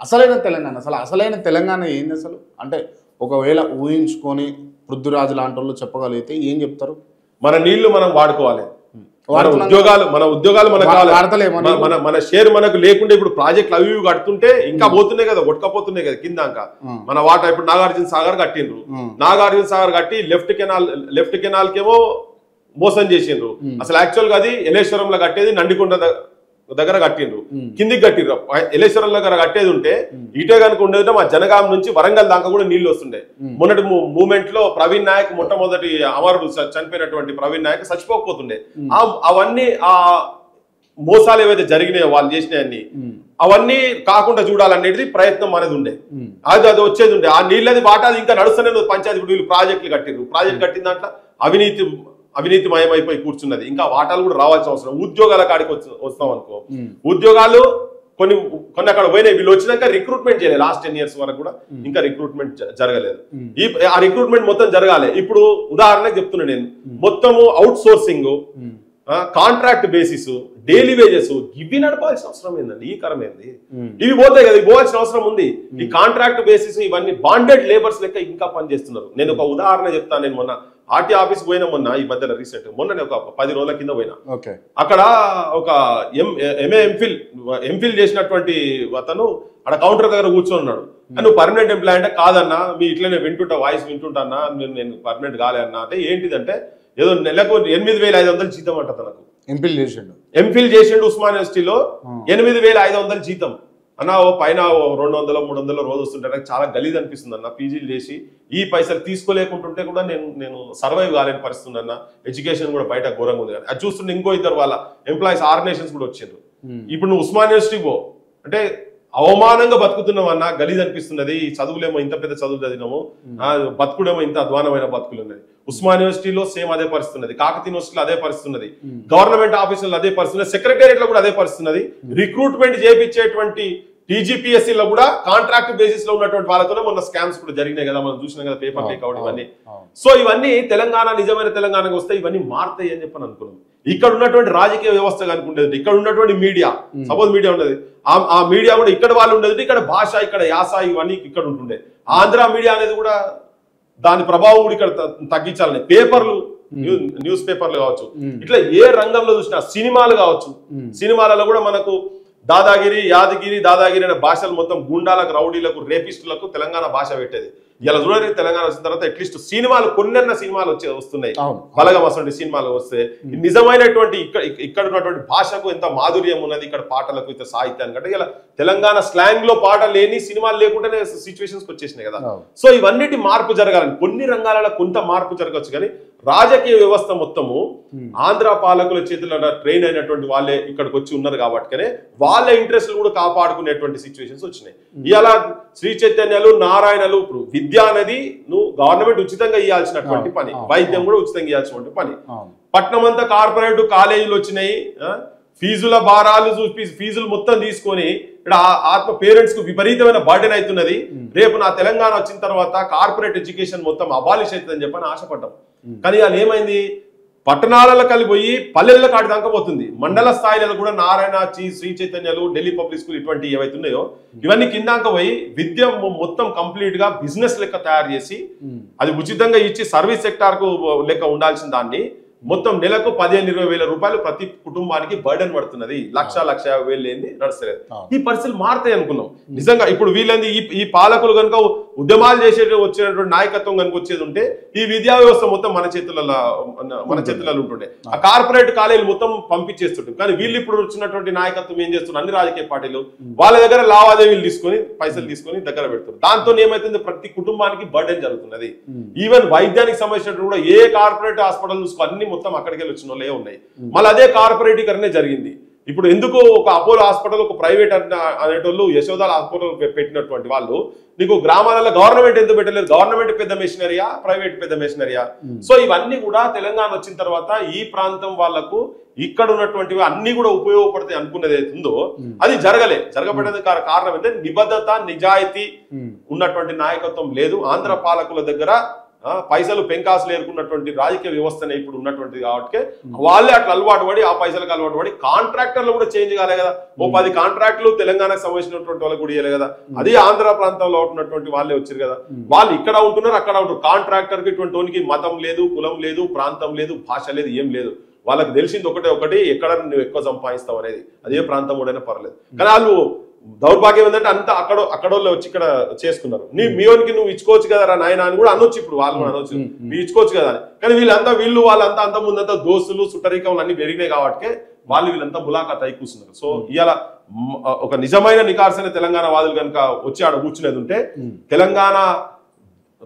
అసలైన తెలంగాణ అసలు అసలైన తెలంగాణ ఏంది అసలు? అంటే ఒకవేళ ఊహించుకొని పృథ్వీరాజు లాంటి వాళ్ళు చెప్పగలిగితే ఏం చెప్తారు? మన నీళ్లు మనం వాడుకోవాలి, మన ఉద్యోగాలు మనకు కావాలి, మన షేర్ మనకు లేకుండా ఇప్పుడు ప్రాజెక్టులు అవి కడుతుంటే ఇంకా పోతున్నాయి కదా, కొట్టుకపోతున్నాయి కదా కిందాక. మన వాటర్ ఇప్పుడు నాగార్జున సాగర్ కట్టిండ్రు, నాగార్జున సాగర్ కట్టి లెఫ్ట్ కెనాల్ కేమో మోసం చేసిండ్రు. అసలు యాక్చువల్ గా అది ఎలేశ్వరంలో కట్టేది నందికొండ దగ్గర కట్టిండ్రు, కిందికి కట్టిండ్రు. ఎలేశ్వరం దగ్గర కట్టేది ఉంటే ఇటే కనుక ఉండేది మా జనగాం నుంచి వరంగల్ దాకా కూడా నీళ్లు వస్తుండే. మొన్నటి మూమెంట్ లో ప్రవీణ్ నాయక్, మొట్టమొదటి అమరుడు చనిపోయినటువంటి ప్రవీణ్ నాయక్ చచ్చిపోకపోతుండే. అవన్నీ ఆ మోసాలు ఏవైతే జరిగినాయో వాళ్ళు చేసినాయన్ని అవన్నీ కాకుండా చూడాలనేది ప్రయత్నం అనేది ఉండే. అది వచ్చేది ఉండే. ఆ నీళ్ళది వాటాది ఇంకా నడుస్తూనే పంచాయతీ. ఇప్పుడు వీళ్ళు ప్రాజెక్టులు కట్టిండ్రు, ప్రాజెక్ట్ కట్టిన దాంట్లో అవినీతిమయమైపోయి కూర్చున్నది. ఇంకా వాటాలు కూడా రావాల్సిన అవసరం. ఉద్యోగాల కాడికి వస్తాం అనుకో, ఉద్యోగాలు కొన్ని అక్కడ పోయినాయి. వీళ్ళు వచ్చినాక రిక్రూట్మెంట్ చేయలేదు. లాస్ట్ 10 years వరకు కూడా ఇంకా రిక్రూట్మెంట్ జరగలేదు. ఆ రిక్రూట్మెంట్ మొత్తం జరగాలి. ఇప్పుడు ఉదాహరణకు చెప్తున్నా నేను, మొత్తము out sourcing, contract basis, daily wages ఇవి నడపాల్సిన అవసరం ఏందండి? ఈ కరం ఏంది? ఇవి పోతాయి కదా, ఇవి పోవాల్సిన అవసరం ఉంది. ఈ కాంట్రాక్ట్ బేసిస్ ఇవన్నీ బాండెడ్ లేబర్స్ లెక్క ఇంకా పనిచేస్తున్నారు. నేను ఒక ఉదాహరణ చెప్తాను. నేను మొన్న ఆర్టీ ఆఫీస్ పోయినా, మొన్న ఈ మధ్యలో రీసెంట్ మొన్న ఒక 10 రోజుల కింద పోయినా. అక్కడ ఒక ఎంఫిల్ చేసినటువంటి అతను అక్కడ కౌంటర్ దగ్గర కూర్చొని ఉన్నాడు. నువ్వు పర్మనెంట్ ఎంప్లాయ్ అంటే, కాదన్నా మీ ఇట్లనే వింటుంటా, వాయిస్ వింటుంటా అన్నా, నేను పర్మనెంట్ కాలే అన్నా. అంటే ఏంటిదంటే ఏదో నెలకు 8,500 జీతం అంట తనకు. ఎంఫిల్ చేసిండు ఉస్మాన్ యూనివర్సిటీలో 8,500 జీతం అన్న. పైన 200, 300 రోజు వస్తుంటే నాకు చాలా గలీజ్ అనిపిస్తుంది అన్న. పీజీలు చేసి ఈ పైసలు తీసుకోలేకుంటుంటే కూడా నేను సర్వైవ్ కాలేని పరిస్థితుంది అన్న. ఎడ్యుకేషన్ కూడా బయట ఘోరంగా ఉంది. అది చూస్తుంటే ఇంకో ఇద్దరు వాళ్ళ ఎంప్లాయీస్ ఆర్గనైజేషన్స్ కూడా వచ్చారు. ఇప్పుడు నువ్వు ఉస్మాన్ యూనివర్సిటీ పో అంటే అవమానంగా బతుకుతున్నావు అన్న, గలీజ్ అనిపిస్తున్నది. చదువులేమో ఇంత పెద్ద చదువు చదివినాము, బతుకుడేమో ఇంత అధ్వానమైన బతుకులు ఉన్నది. ఉస్మాన్ యూనివర్సిటీలో సేమ్ అదే పరిస్థితి ఉన్నది, కాకతీయ యూనివర్సిటీలో అదే పరిస్థితి ఉన్నది, గవర్నమెంట్ ఆఫీసుల్లో అదే పరిస్థితి ఉన్నది, సెక్రటేరియట్ లో కూడా అదే పరిస్థితి ఉన్నది. రిక్రూట్మెంట్ చేయించేటువంటి టీజీపీఎస్సీలో కూడా కాంట్రాక్ట్ బేసిస్ లో ఉన్నటువంటి వాళ్ళతోనే మొన్న స్కామ్స్ కూడా జరిగినాయి కదా, మనం చూసినాం కదా, పేపర్ లీక్ అవుట్ ఇవన్నీ. సో ఇవన్నీ తెలంగాణ నిజమైన తెలంగాణకు వస్తే ఇవన్నీ మారుతాయి అని చెప్పని అనుకున్నాం. ఇక్కడ ఉన్నటువంటి రాజకీయ వ్యవస్థ కనుకుండేది, ఇక్కడ ఉన్నటువంటి మీడియా, సపోజ్ మీడియా ఉండేది, ఆ మీడియా కూడా ఇక్కడ వాళ్ళు ఉండేది, ఇక్కడ భాష, ఇక్కడ యాస ఇవన్నీ ఇక్కడ ఉంటుండే. ఆంధ్ర మీడియా అనేది కూడా దాని ప్రభావం కూడా ఇక్కడ తగ్గించాలని, పేపర్లు, న్యూస్ పేపర్లు కావచ్చు, ఇట్లా ఏ రంగంలో చూసినా, సినిమాలు కావచ్చు, సినిమాలలో కూడా మనకు దాదాగిరి, యాదగిరి, దాదాగిరి అనే భాషలు మొత్తం గుండాలకు, రౌడీలకు, రేపిస్టులకు తెలంగాణ భాష పెట్టేది. ఇలా చూడండి, తెలంగాణ వచ్చిన తర్వాత అట్లీస్ట్ సినిమాలు కొన్నెన్న సినిమాలు వస్తున్నాయి. బలగం అసలు సినిమాలు వస్తే నిజమైనటువంటి ఇక్కడ ఉన్నటువంటి భాషకు ఎంత మాధుర్యం ఉన్నది, ఇక్కడ పాటలకు, ఇంత సాహిత్యానికి. అంటే ఇలా తెలంగాణ స్లాంగ్ లో పాట లేని సినిమాలు లేకుండానే సిచ్యువేషన్స్ వచ్చేసినాయి కదా. సో ఇవన్నిటి మార్పు జరగాలని, కొన్ని రంగాలలో కొంత మార్పు జరగవచ్చు, కానీ రాజకీయ వ్యవస్థ మొత్తము ఆంధ్ర పాలకుల చేతుల్లో ట్రైన్ అయినటువంటి వాళ్ళే ఇక్కడికి వచ్చి ఉన్నారు కాబట్టినే వాళ్ళ ఇంట్రెస్ట్లు కూడా కాపాడుకునేటువంటి సిచ్యువేషన్స్ వచ్చినాయి. ఇలా శ్రీ చైతన్యాలు, నారాయణలు, ఇప్పుడు విద్య అనేది నువ్వు గవర్నమెంట్ ఉచితంగా ఇవ్వాల్సినటువంటి పని, వైద్యం కూడా ఉచితంగా ఇవ్వాల్సినటువంటి పని. పట్నం అంతా కార్పొరేట్ కాలేజీలు వచ్చినాయి, ఫీజుల భారాలు ఫీజులు మొత్తం తీసుకొని ఇక్కడ పేరెంట్స్ కు విపరీతమైన బర్డెన్ అవుతున్నది. రేపు నా తెలంగాణ వచ్చిన తర్వాత కార్పొరేట్ ఎడ్యుకేషన్ మొత్తం అబాలిష్ అవుతుందని చెప్పని ఆశపడ్డాం. కానీ అది ఏమైంది, పట్టణాలలో కలిపోయి పల్లెల కాడి దాకా పోతుంది. మండల స్థాయిలో కూడా నారాయణ, శ్రీ చైతన్యాలు, ఢిల్లీ పబ్లిక్ స్కూల్ ఇటువంటి ఏవైతే ఉన్నాయో ఇవన్నీ కిందాక పోయి విద్య మొత్తం కంప్లీట్ గా బిజినెస్ లెక్క తయారు చేసి అది ఉచితంగా ఇచ్చి సర్వీస్ సెక్టార్ కు లెక్క ఉండాల్సిన దాన్ని మొత్తం నెలకు 15-20 వేల రూపాయలు ప్రతి కుటుంబానికి బర్డెన్ పడుతున్నది. 1,50,000 లేని నడుస్తలేదు. ఈ పరిస్థితులు మారుతాయి అనుకున్నాం. నిజంగా ఇప్పుడు వీళ్ళంది ఈ పాలకులు కనుక ఉద్యమాలు వచ్చినటువంటి నాయకత్వం కనుక వచ్చేది ఉంటే ఈ విద్యా వ్యవస్థ మొత్తం మన చేతులలో ఉంటుండే. ఆ కార్పొరేట్ కాలేజీలు మొత్తం పంపించేస్తుంటే, కానీ వీళ్ళు ఇప్పుడు వచ్చినటువంటి నాయకత్వం ఏం చేస్తున్నారు, అన్ని రాజకీయ పార్టీలు వాళ్ళ దగ్గర లావాదేవీలు తీసుకొని పైసలు తీసుకొని దగ్గర పెడుతున్నారు. దాంతో ఏమైతుంది, ప్రతి కుటుంబానికి బర్డెన్ జరుగుతున్నది. ఈవెన్ వైద్యానికి సంబంధించినట్టు కూడా ఏ కార్పొరేట్ హాస్పిటల్ చూసుకో అన్ని మొత్తం అక్కడికి వెళ్ళి వచ్చిన వాళ్ళే ఉన్నాయి. మళ్ళీ అదే కార్పొరేటీకరణే జరిగింది. ఇప్పుడు ఎందుకు ఒక అపోలో హాస్పిటల్, ఒక ప్రైవేట్ అనేటోళ్ళు యశోదాల హాస్పిటల్ పెట్టినటువంటి వాళ్ళు నీకు గ్రామాలలో గవర్నమెంట్ ఎందుకు పెట్టలేదు? గవర్నమెంట్ పెద్ద మెషినరీయా, ప్రైవేట్ పెద్ద మెషినరీయా? సో ఇవన్నీ కూడా తెలంగాణ వచ్చిన తర్వాత ఈ ప్రాంతం వాళ్లకు ఇక్కడ ఉన్నటువంటివి అన్ని కూడా ఉపయోగపడతాయి అనుకున్నది ఉందో అది జరగబడేది కారణం ఏంటంటే నిబద్ధత, నిజాయితీ ఉన్నటువంటి నాయకత్వం లేదు. ఆంధ్ర పాలకుల దగ్గర పైసలు పెంకాసులు ఏరుకున్నటువంటి రాజకీయ వ్యవస్థనే ఇప్పుడు ఉన్నటువంటిది కాబట్టి వాళ్ళే అట్లా అలవాటు పడి ఆ పైసలకు అలవాటు పడి కాంట్రాక్టర్లు కూడా చేంజ్ కాలే కదా. ఓ 10 కాంట్రాక్టులు తెలంగాణకు సంబంధించినటువంటి వాళ్ళకి కూడా ఇవ్వలే కదా. అది ఆంధ్ర ప్రాంతంలో ఉన్నటువంటి వాళ్ళే వచ్చారు కదా. వాళ్ళు ఇక్కడ ఉంటున్నారు, అక్కడ ఉంటున్నారు. కాంట్రాక్టర్కి ఇటువంటి మతం లేదు, కులం లేదు, ప్రాంతం లేదు, భాష లేదు, ఏం లేదు. వాళ్ళకి తెలిసింది ఒకటి, ఎక్కడ నువ్వు ఎక్కువ సంపాదిస్తావు అనేది. అదే ప్రాంతం కూడా పర్లేదు. కానీ వాళ్ళు దౌర్భాగ్యం ఏంటంటే అంతా అక్కడోళ్ళు వచ్చి ఇక్కడ చేసుకున్నారు. మీవనికి నువ్వు ఇచ్చుకోవచ్చు కదా నాయన అని కూడా అనొచ్చు. ఇప్పుడు వాళ్ళు కూడా అనొచ్చు, మీరు ఇచ్చుకోవచ్చు కదా అని. కానీ వాళ్ళంతా అంత ముందంతా దోస్తులు సుట్టరికములు అన్ని పెరిగినాయి కాబట్టి వీళ్ళంతా ములాఖాత్ అయి కూర్చున్నారు. సో ఇవాళ ఒక నిజమైన నికార్సైన తెలంగాణ వాదులు కనుక వచ్చి ఆడ కూర్చునేది ఉంటే తెలంగాణ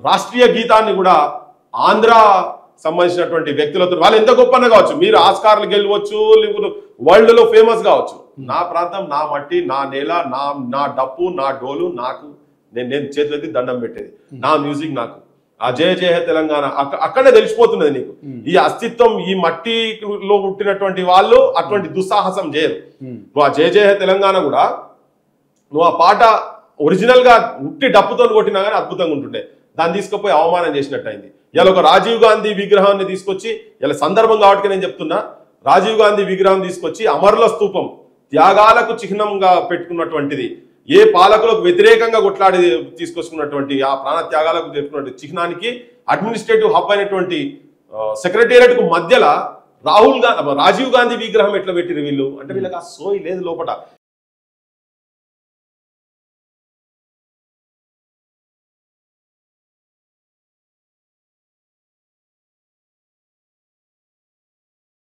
రాష్ట్రీయ గీతాన్ని కూడా ఆంధ్ర సంబంధించినటువంటి వ్యక్తులతో వాళ్ళు ఎంత గొప్పగా కావచ్చు, మీరు ఆస్కార్లు గెలవచ్చు, వరల్డ్ లో ఫేమస్ కావచ్చు. నా ప్రాంతం, నా మట్టి, నా నేల, నా డప్పు, నా డోలు నాకు, నేను చేతులెత్తి దండం పెట్టేది, నా మ్యూజిక్ నాకు. ఆ జయ జయ తెలంగాణ అక్కడే తెలిసిపోతున్నది నీకు. ఈ అస్తిత్వం, ఈ మట్టిలో పుట్టినటువంటి వాళ్ళు అటువంటి దుస్సాహసం చేయరు. నువ్వు ఆ జయ జయ తెలంగాణ కూడా నువ్వు ఆ పాట ఒరిజినల్ గా ఉట్టి డప్పుతో కొట్టినా కానీ అద్భుతంగా ఉంటుండే. దాన్ని తీసుకుపోయి అవమానం చేసినట్టు అయింది. ఇలా ఒక రాజీవ్ గాంధీ విగ్రహాన్ని తీసుకొచ్చి, ఇలా సందర్భం కాబట్టి నేను చెప్తున్నా, రాజీవ్ గాంధీ విగ్రహం తీసుకొచ్చి అమరుల స్తూపం, త్యాగాలకు చిహ్నంగా పెట్టుకున్నటువంటిది, ఏ పాలకులకు వ్యతిరేకంగా కొట్లాడి తీసుకొచ్చుకున్నటువంటి ఆ ప్రాణ త్యాగాలకు చెప్పుకున్నటువంటి చిహ్నానికి అడ్మినిస్ట్రేటివ్ హబ్ అయినటువంటి సెక్రటేరియట్ కు మధ్యలో రాజీవ్ గాంధీ విగ్రహం ఎట్లా పెట్టిరు వీళ్ళు అంటే వీళ్ళకి ఆ సోయి లేదు లోపల.